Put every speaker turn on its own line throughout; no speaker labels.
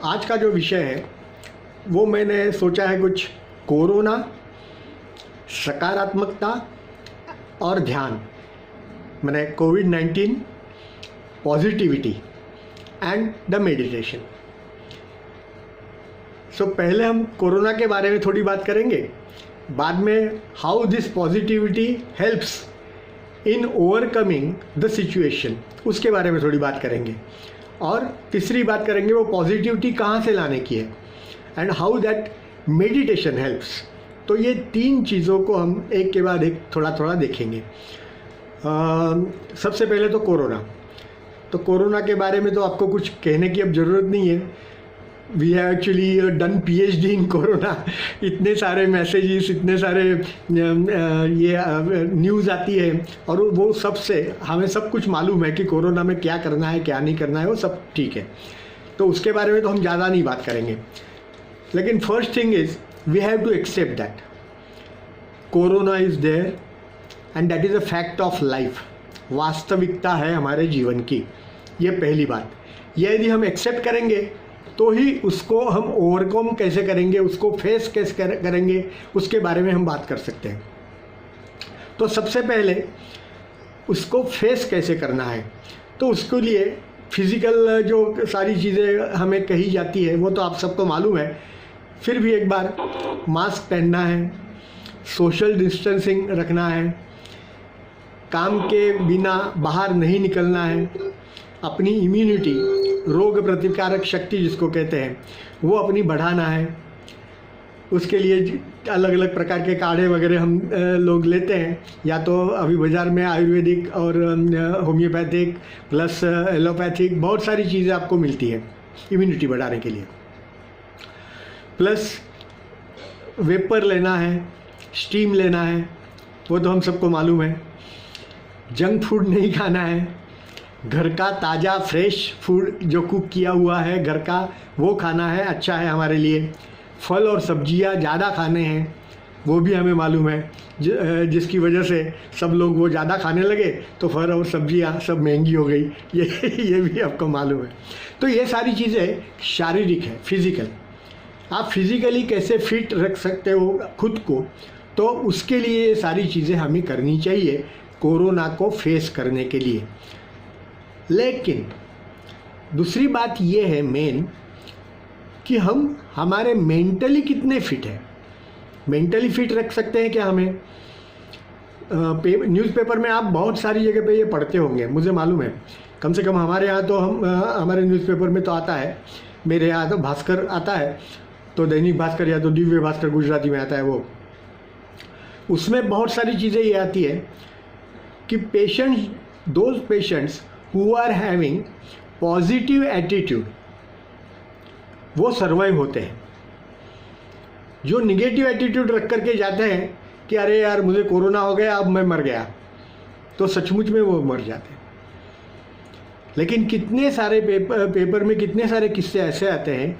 आज का जो विषय है वो मैंने सोचा है कुछ कोरोना, सकारात्मकता और ध्यान, मैंने कोविड-19, पॉजिटिविटी एंड द मेडिटेशन। सो पहले हम कोरोना के बारे में थोड़ी बात करेंगे, बाद में how this positivity helps in overcoming the situation, उसके बारे में थोड़ी बात करेंगे। और तीसरी बात करेंगे वो पॉजिटिविटी कहाँ से लाने की है and how that meditation helps. तो ये तीन चीज़ों को हम एक के बाद एक थोड़ा थोड़ा देखेंगे। सबसे पहले तो कोरोना। तो कोरोना के बारे में तो आपको कुछ कहने की अब ज़रूरत नहीं है। We have actually done PhD इन कोरोना। इतने सारे मैसेजेस, इतने सारे ये न्यूज़ आती है और वो सब से हमें सब कुछ मालूम है कि कोरोना में क्या करना है, क्या नहीं करना है, वो सब ठीक है। तो उसके बारे में तो हम ज़्यादा नहीं बात करेंगे। लेकिन first thing is we have to accept that corona is there and that is a fact of life. वास्तविकता है हमारे जीवन की, ये पहली बात। ये यदि हम एक्सेप्ट करेंगे तो ही उसको हम ओवरकम कैसे करेंगे, उसको फेस कैसे करेंगे, उसके बारे में हम बात कर सकते हैं। तो सबसे पहले उसको फेस कैसे करना है, तो उसके लिए फिज़िकल जो सारी चीज़ें हमें कही जाती है वो तो आप सबको मालूम है। फिर भी एक बार मास्क पहनना है, सोशल डिस्टेंसिंग रखना है, काम के बिना बाहर नहीं निकलना है, अपनी इम्यूनिटी, रोग प्रतिकारक शक्ति जिसको कहते हैं, वो अपनी बढ़ाना है। उसके लिए अलग अलग प्रकार के काढ़े वगैरह हम लोग लेते हैं, या तो अभी बाज़ार में आयुर्वेदिक और होम्योपैथिक प्लस एलोपैथिक बहुत सारी चीज़ें आपको मिलती है इम्यूनिटी बढ़ाने के लिए। प्लस वेपर लेना है, स्टीम लेना है, वो तो हम सबको मालूम है। जंक फूड नहीं खाना है, घर का ताज़ा फ्रेश फूड जो कुक किया हुआ है घर का, वो खाना है, अच्छा है हमारे लिए। फल और सब्जियां ज़्यादा खाने हैं, वो भी हमें मालूम है, जिसकी वजह से सब लोग वो ज़्यादा खाने लगे तो फल और सब्जियां सब महंगी हो गई, ये भी आपको मालूम है। तो ये सारी चीज़ें शारीरिक है, फिज़िकल। आप फिज़िकली कैसे फिट रख सकते हो खुद को, तो उसके लिए ये सारी चीज़ें हमें करनी चाहिए कोरोना को फेस करने के लिए। लेकिन दूसरी बात ये है मेन कि हम हमारे मेंटली कितने फिट हैं। मेंटली फिट रख सकते हैं क्या हमें? न्यूज़पेपर में आप बहुत सारी जगह पे ये पढ़ते होंगे, मुझे मालूम है। कम से कम हमारे यहाँ तो हमारे न्यूज़पेपर में तो आता है, मेरे यहाँ तो भास्कर आता है, तो दैनिक भास्कर या तो दिव्य भास्कर गुजराती में आता है वो। उसमें बहुत सारी चीज़ें ये आती है कि those patients who are having positive attitude वो सर्वाइव होते हैं। जो निगेटिव एटीट्यूड रख करके जाते हैं कि अरे यार मुझे कोरोना हो गया, अब मैं मर गया, तो सचमुच में वो मर जाते हैं। लेकिन कितने सारे पेपर में कितने सारे किस्से ऐसे आते हैं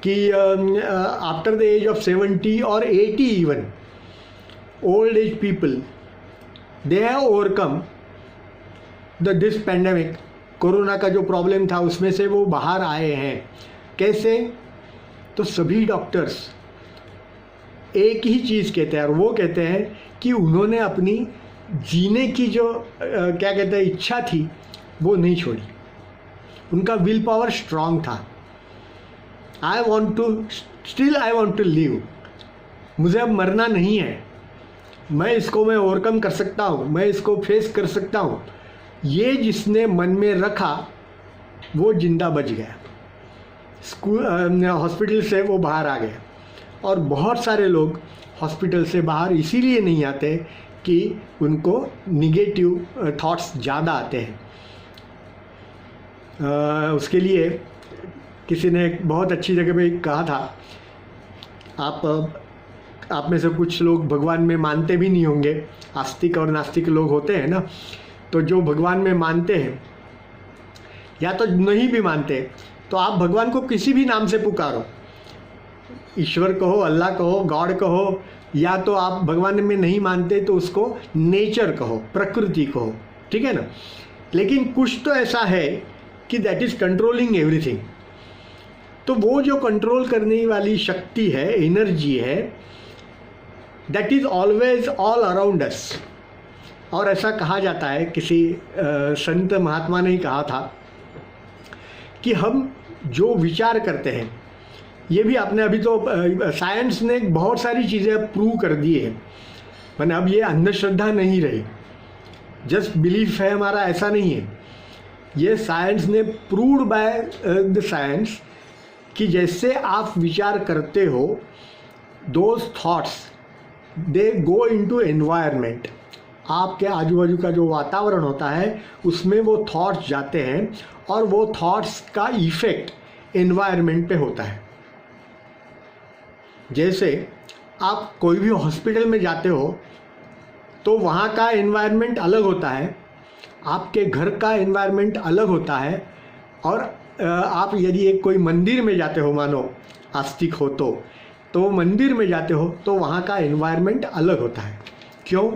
कि आफ्टर द एज ऑफ 70 और 80 even old age people they have overcome this pandemic. Corona का जो प्रॉब्लम था उसमें से वो बाहर आए हैं। कैसे? तो सभी डॉक्टर्स एक ही चीज़ कहते हैं, और वो कहते हैं कि उन्होंने अपनी जीने की जो क्या कहते हैं इच्छा थी वो नहीं छोड़ी। उनका विल पावर स्ट्रांग था। आई वॉन्ट टू लिव, मुझे अब मरना नहीं है, मैं ओवरकम कर सकता हूँ, मैं इसको फेस कर सकता हूँ। ये जिसने मन में रखा वो जिंदा बच गया, हॉस्पिटल से वो बाहर आ गया। और बहुत सारे लोग हॉस्पिटल से बाहर इसीलिए नहीं आते कि उनको निगेटिव थॉट्स ज़्यादा आते हैं। उसके लिए किसी ने बहुत अच्छी जगह पे कहा था, आप में से कुछ लोग भगवान में मानते भी नहीं होंगे, आस्तिक और नास्तिक लोग होते हैं ना, तो जो भगवान में मानते हैं या तो नहीं भी मानते, तो आप भगवान को किसी भी नाम से पुकारो, ईश्वर कहो, अल्लाह कहो, गॉड कहो, या तो आप भगवान में नहीं मानते तो उसको नेचर कहो, प्रकृति कहो, ठीक है ना। लेकिन कुछ तो ऐसा है कि दैट इज़ कंट्रोलिंग एवरीथिंग। तो वो जो कंट्रोल करने वाली शक्ति है, एनर्जी है, that is always all around us. और ऐसा कहा जाता है, किसी संत महात्मा ने ही कहा था कि हम जो विचार करते हैं, ये भी आपने अभी तो साइंस ने बहुत सारी चीज़ें प्रूव कर दी है, मैंने अब ये अंधश्रद्धा नहीं रही, जस्ट बिलीफ है हमारा, ऐसा नहीं है। ये साइंस ने प्रूव्ड बाय द साइंस कि जैसे आप विचार करते हो, those thoughts they go into environment. आपके आजू बाजू का जो वातावरण होता है उसमें वो थॉट्स जाते हैं और वो थॉट्स का इफ़ेक्ट एनवायरनमेंट पे होता है। जैसे आप कोई भी हॉस्पिटल में जाते हो तो वहाँ का एनवायरनमेंट अलग होता है, आपके घर का एनवायरनमेंट अलग होता है, और आप यदि एक कोई मंदिर में जाते हो, मानो आस्तिक हो तो मंदिर में जाते हो तो वहाँ का एनवायरनमेंट अलग होता है। क्यों?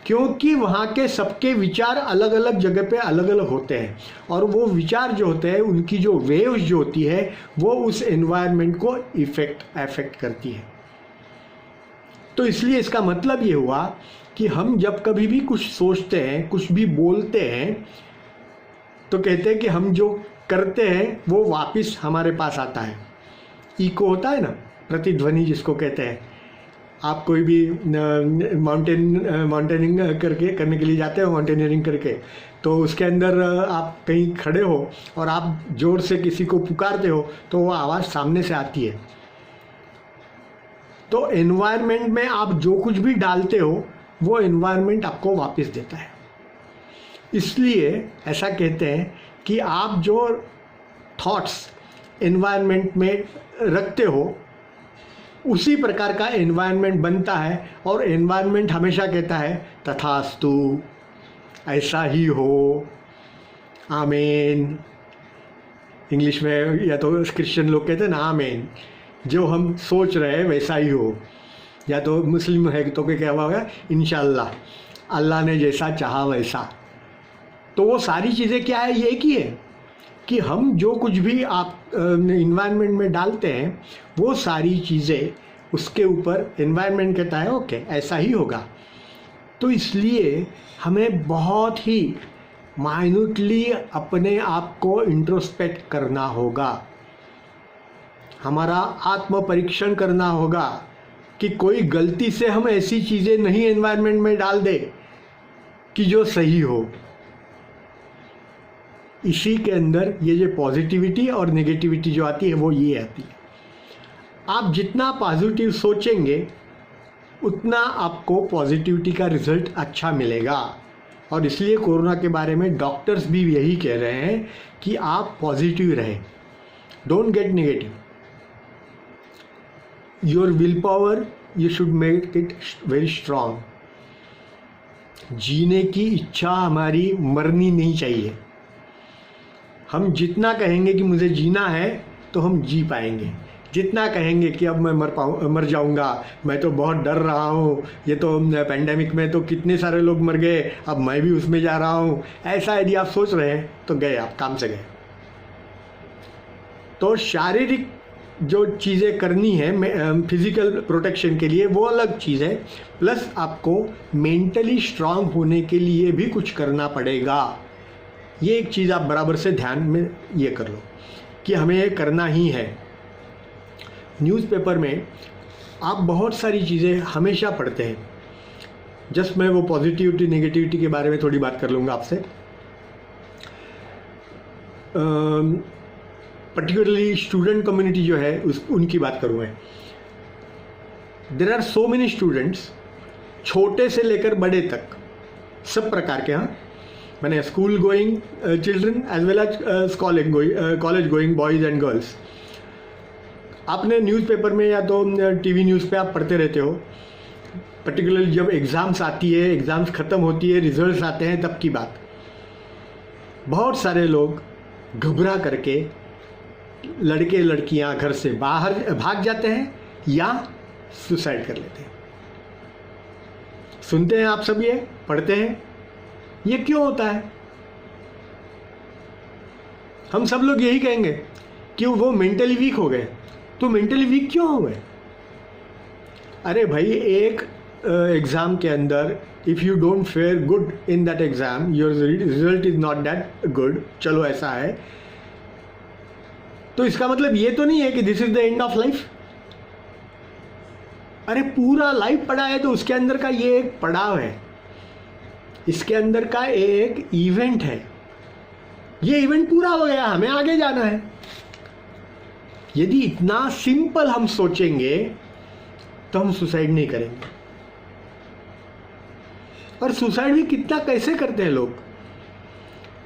क्योंकि वहाँ के सबके विचार अलग अलग जगह पे अलग अलग होते हैं, और वो विचार जो होते हैं, उनकी जो वेव्स जो होती है, वो उस एनवायरनमेंट को अफेक्ट करती है। तो इसलिए इसका मतलब ये हुआ कि हम जब कभी भी कुछ सोचते हैं, कुछ भी बोलते हैं, तो कहते हैं कि हम जो करते हैं वो वापस हमारे पास आता है। इको होता है ना, प्रतिध्वनि जिसको कहते हैं। आप कोई भी माउंटेनिंग करने के लिए जाते हो, माउंटेनियरिंग करके, तो उसके अंदर आप कहीं खड़े हो और आप ज़ोर से किसी को पुकारते हो तो वो आवाज़ सामने से आती है। तो एनवायरनमेंट में आप जो कुछ भी डालते हो वो एनवायरनमेंट आपको वापस देता है। इसलिए ऐसा कहते हैं कि आप जो थॉट्स एनवायरनमेंट में रखते हो उसी प्रकार का एनवायरनमेंट बनता है, और एनवायरनमेंट हमेशा कहता है तथास्तु, ऐसा ही हो, आमीन। इंग्लिश में या तो क्रिश्चियन लोग कहते हैं ना आमीन, जो हम सोच रहे हैं वैसा ही हो। या तो मुस्लिम है तो क्या होगा, इंशाल्लाह, अल्लाह ने जैसा चाहा वैसा। तो वो सारी चीज़ें क्या है, ये की है कि हम जो कुछ भी आप इन्वायरमेंट में डालते हैं वो सारी चीज़ें उसके ऊपर एनवायरनमेंट कहता है ओके ऐसा ही होगा। तो इसलिए हमें बहुत ही माइन्यूटली अपने आप को इंट्रोस्पेक्ट करना होगा, हमारा आत्म परीक्षण करना होगा कि कोई गलती से हम ऐसी चीज़ें नहीं एनवायरनमेंट में डाल दे कि जो सही हो। इसी के अंदर ये जो पॉजिटिविटी और नेगेटिविटी जो आती है वो ये आती है। आप जितना पॉजिटिव सोचेंगे उतना आपको पॉजिटिविटी का रिजल्ट अच्छा मिलेगा। और इसलिए कोरोना के बारे में डॉक्टर्स भी यही कह रहे हैं कि आप पॉजिटिव रहें, don't get negative. Your will power you should make it very strong. जीने की इच्छा हमारी मरनी नहीं चाहिए। हम जितना कहेंगे कि मुझे जीना है तो हम जी पाएंगे। जितना कहेंगे कि अब मैं मर जाऊंगा, मैं तो बहुत डर रहा हूँ, ये तो पेंडेमिक में तो कितने सारे लोग मर गए, अब मैं भी उसमें जा रहा हूँ, ऐसा यदि आप सोच रहे हैं तो गए, आप काम से गए। तो शारीरिक जो चीज़ें करनी है फिज़िकल प्रोटेक्शन के लिए वो अलग चीज़ है, प्लस आपको मेंटली स्ट्रांग होने के लिए भी कुछ करना पड़ेगा। ये एक चीज़ आप बराबर से ध्यान में ये कर लो कि हमें ये करना ही है। न्यूज़पेपर में आप बहुत सारी चीज़ें हमेशा पढ़ते हैं। जस्ट मैं वो पॉजिटिविटी नेगेटिविटी के बारे में थोड़ी बात कर लूँगा आपसे। पर्टिकुलरली स्टूडेंट कम्युनिटी जो है उनकी बात करूँ मैं। There are so many students, छोटे से लेकर बड़े तक, सब प्रकार के। हाँ, मैंने school going children as well as college going boys and girls. आपने न्यूज़पेपर में या तो टीवी न्यूज़ पे आप पढ़ते रहते हो, पर्टिकुलरली जब एग्ज़ाम्स आती है, एग्ज़ाम्स ख़त्म होती है, रिजल्ट्स आते हैं, तब की बात। बहुत सारे लोग घबरा करके लड़के लड़कियां घर से बाहर भाग जाते हैं या सुसाइड कर लेते हैं। सुनते हैं आप सब, ये पढ़ते हैं। ये क्यों होता है? हम सब लोग यही कहेंगे कि वो मेंटली वीक हो गए। तो मेंटली वीक क्यों हो गए? अरे भाई, एक एग्ज़ाम के अंदर if you don't fair good in that exam, your result is not that good, चलो ऐसा है, तो इसका मतलब ये तो नहीं है कि this is the end of life. अरे पूरा लाइफ पड़ा है तो उसके अंदर का ये एक पड़ाव है, इसके अंदर का एक इवेंट है, ये इवेंट पूरा हो गया, हमें आगे जाना है। यदि इतना सिंपल हम सोचेंगे तो हम सुसाइड नहीं करेंगे। और सुसाइड भी कितना कैसे करते हैं लोग।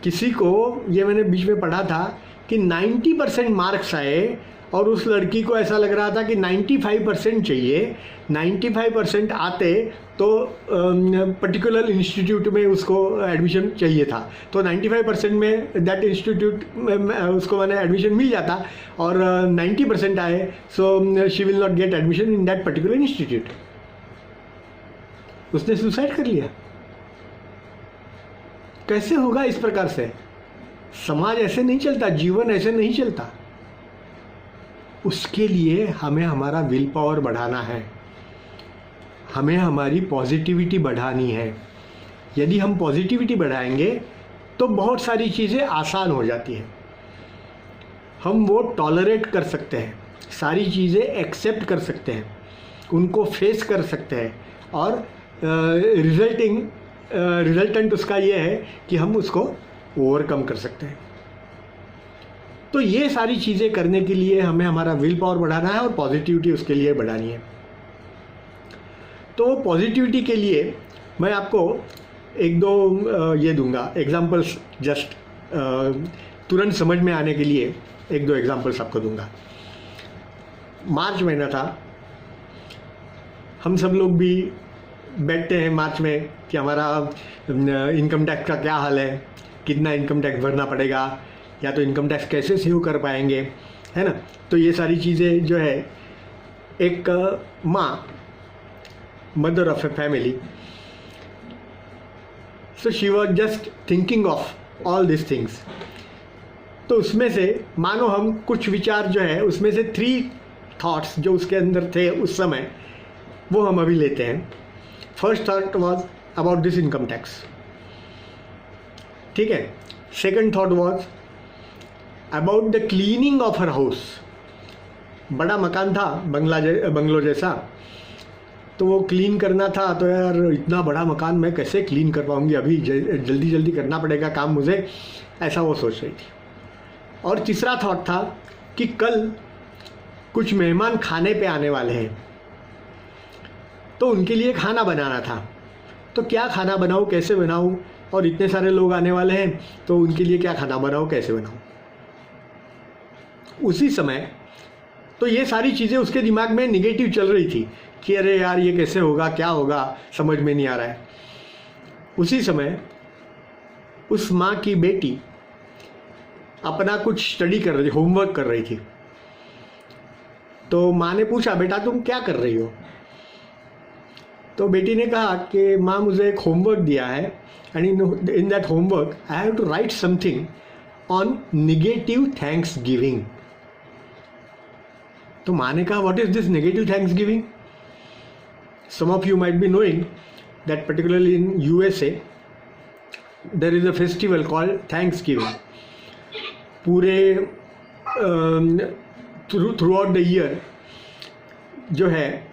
किसी को, ये मैंने बीच में पढ़ा था कि 90% मार्क्स आए और उस लड़की को ऐसा लग रहा था कि 95% चाहिए, 95% आते तो पर्टिकुलर इंस्टीट्यूट में उसको एडमिशन चाहिए था, तो 95% में दैट इंस्टीट्यूट में उसको मैंने एडमिशन मिल जाता, और 90% आए so she will not get admission in that particular institute. उसने सुसाइड कर लिया। कैसे होगा इस प्रकार से? समाज ऐसे नहीं चलता, जीवन ऐसे नहीं चलता। उसके लिए हमें हमारा विल पावर बढ़ाना है, हमें हमारी पॉजिटिविटी बढ़ानी है। यदि हम पॉजिटिविटी बढ़ाएंगे तो बहुत सारी चीज़ें आसान हो जाती हैं। हम वो टॉलरेट कर सकते हैं, सारी चीज़ें एक्सेप्ट कर सकते हैं, उनको फेस कर सकते हैं, और रिजल्टेंट उसका ये है कि हम उसको ओवरकम कर सकते हैं। तो ये सारी चीज़ें करने के लिए हमें हमारा विल पावर बढ़ाना है और पॉजिटिविटी उसके लिए बढ़ानी है। तो पॉजिटिविटी के लिए मैं आपको एक दो ये दूंगा एग्जांपल्स, जस्ट तुरंत समझ में आने के लिए एक दो एग्जांपल्स आपको दूंगा। मार्च महीना था, हम सब लोग भी बैठते हैं मार्च में कि हमारा इनकम टैक्स का क्या हाल है, कितना इनकम टैक्स भरना पड़ेगा, या तो इनकम टैक्स कैसे सेव कर पाएंगे, है ना। तो ये सारी चीज़ें जो है, एक माँ, mother of a family, so she was just thinking of all this things. तो उसमें से मानो हम कुछ विचार जो है उसमें से 3 थॉट्स जो उसके अंदर थे उस समय, वो हम अभी लेते हैं। First thought was about this income tax, ठीक है। Second thought was about the cleaning of her house. बड़ा मकान था, बंगलो जैसा, तो वो क्लीन करना था। तो यार इतना बड़ा मकान मैं कैसे क्लीन कर पाऊँगी, अभी जल्दी जल्दी करना पड़ेगा काम मुझे, ऐसा वो सोच रही थी। और तीसरा थॉट था कि कल कुछ मेहमान खाने पे आने वाले हैं, तो उनके लिए खाना बनाना था। तो क्या खाना बनाऊँ, कैसे बनाऊँ, और इतने सारे लोग आने वाले हैं तो उनके लिए क्या खाना बनाऊँ, कैसे बनाऊँ। उसी समय तो ये सारी चीज़ें उसके दिमाग में निगेटिव चल रही थी कि अरे यार ये कैसे होगा, क्या होगा, समझ में नहीं आ रहा है। उसी समय उस माँ की बेटी अपना कुछ स्टडी कर रही, होमवर्क कर रही थी। तो माँ ने पूछा, बेटा तुम क्या कर रही हो? तो बेटी ने कहा कि माँ मुझे एक होमवर्क दिया है, and in that homework I have to write something on negative thanksgiving. तो माँ ने कहा, what is this negative thanksgiving? Some of you might be knowing that particularly in USA there is a festival called thanksgiving. पूरे throughout the year जो है,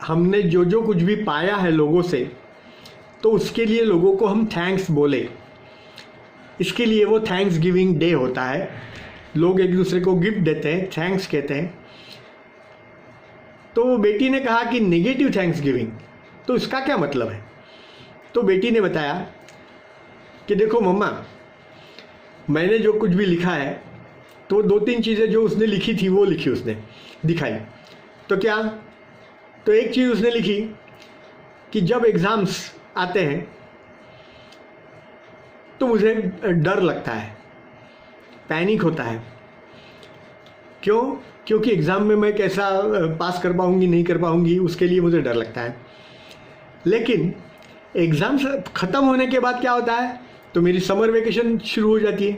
हमने जो जो कुछ भी पाया है लोगों से, तो उसके लिए लोगों को हम थैंक्स बोले, इसके लिए वो थैंक्स गिविंग डे होता है। लोग एक दूसरे को गिफ्ट देते हैं, थैंक्स कहते हैं। तो बेटी ने कहा कि नेगेटिव थैंक्स गिविंग, तो इसका क्या मतलब है? तो बेटी ने बताया कि देखो मम्मा, मैंने जो कुछ भी लिखा है, तो 2-3 चीज़ें जो उसने लिखी थी वो लिखी, उसने दिखाई। तो क्या? तो एक चीज़ उसने लिखी कि जब एग्ज़ाम्स आते हैं तो मुझे डर लगता है, पैनिक होता है। क्यों? क्योंकि एग्ज़ाम में मैं कैसा पास कर पाऊँगी, नहीं कर पाऊँगी, उसके लिए मुझे डर लगता है। लेकिन एग्ज़ाम्स ख़त्म होने के बाद क्या होता है? तो मेरी समर वेकेशन शुरू हो जाती है।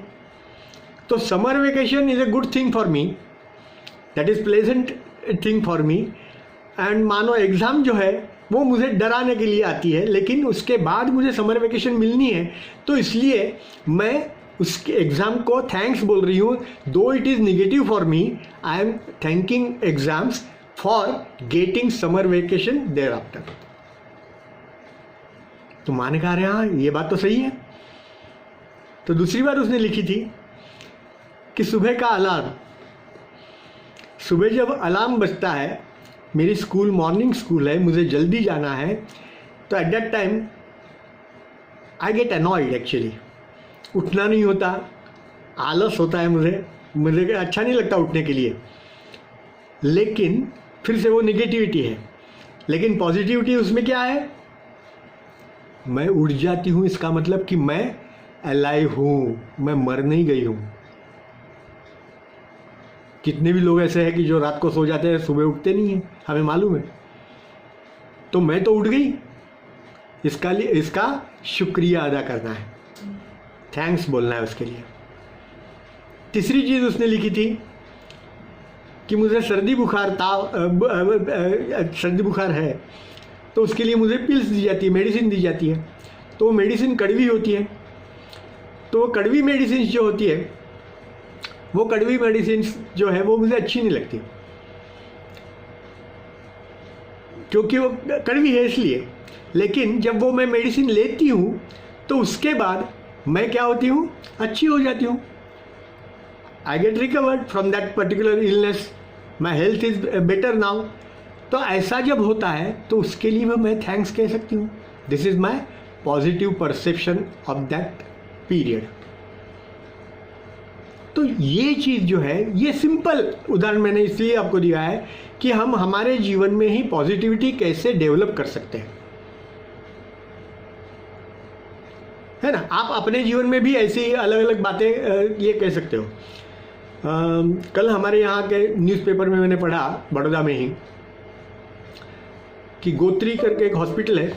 तो summer vacation is a good thing for me, that is pleasant thing for me. And मानो एग्ज़ाम जो है वो मुझे डराने के लिए आती है, लेकिन उसके बाद मुझे समर वेकेशन मिलनी है, तो इसलिए मैं उसके एग्ज़ाम को थैंक्स बोल रही हूँ। Though it is negative for me, I am thanking exams for getting summer vacation thereafter. तो माँ ने कहा अरे हाँ ये बात तो सही है। तो दूसरी बार उसने लिखी थी कि सुबह का अलार्म, सुबह जब अलार्म बजता है, मेरी स्कूल मॉर्निंग स्कूल है, मुझे जल्दी जाना है, तो at that time I get annoyed actually. उठना नहीं होता, आलस होता है, मुझे अच्छा नहीं लगता उठने के लिए। लेकिन फिर से वो निगेटिविटी है, लेकिन पॉजिटिविटी उसमें क्या है, मैं उठ जाती हूँ, इसका मतलब कि मैं अलाइव हूँ, मैं मर नहीं गई हूँ। कितने भी लोग ऐसे हैं कि जो रात को सो जाते हैं, सुबह उठते नहीं हैं, हमें मालूम है। तो मैं तो उठ गई, इसका शुक्रिया अदा करना है, थैंक्स बोलना है उसके लिए। तीसरी चीज़ उसने लिखी थी कि मुझे सर्दी बुखार है, तो उसके लिए मुझे पिल्स दी जाती है, मेडिसिन दी जाती है। तो वो मेडिसिन कड़वी होती है, तो वो कड़वी मेडिसिन जो होती है, वो कड़वी मेडिसिन जो है वो मुझे अच्छी नहीं लगती, क्योंकि वो कड़वी है इसलिए। लेकिन जब वो मैं मेडिसिन लेती हूँ तो उसके बाद मैं क्या होती हूँ, अच्छी हो जाती हूँ। I get recovered from that particular illness, my health is better now. तो ऐसा जब होता है तो उसके लिए मैं थैंक्स कह सकती हूँ। This is my positive perception of that period. तो ये चीज़ जो है, ये सिंपल उदाहरण मैंने इसलिए आपको दिया है कि हम हमारे जीवन में ही पॉजिटिविटी कैसे डेवलप कर सकते हैं, है ना। आप अपने जीवन में भी ऐसी अलग अलग बातें ये कह सकते हो। कल हमारे यहाँ के न्यूज़पेपर में मैंने पढ़ा, बड़ौदा में ही, कि गोत्री करके एक हॉस्पिटल है,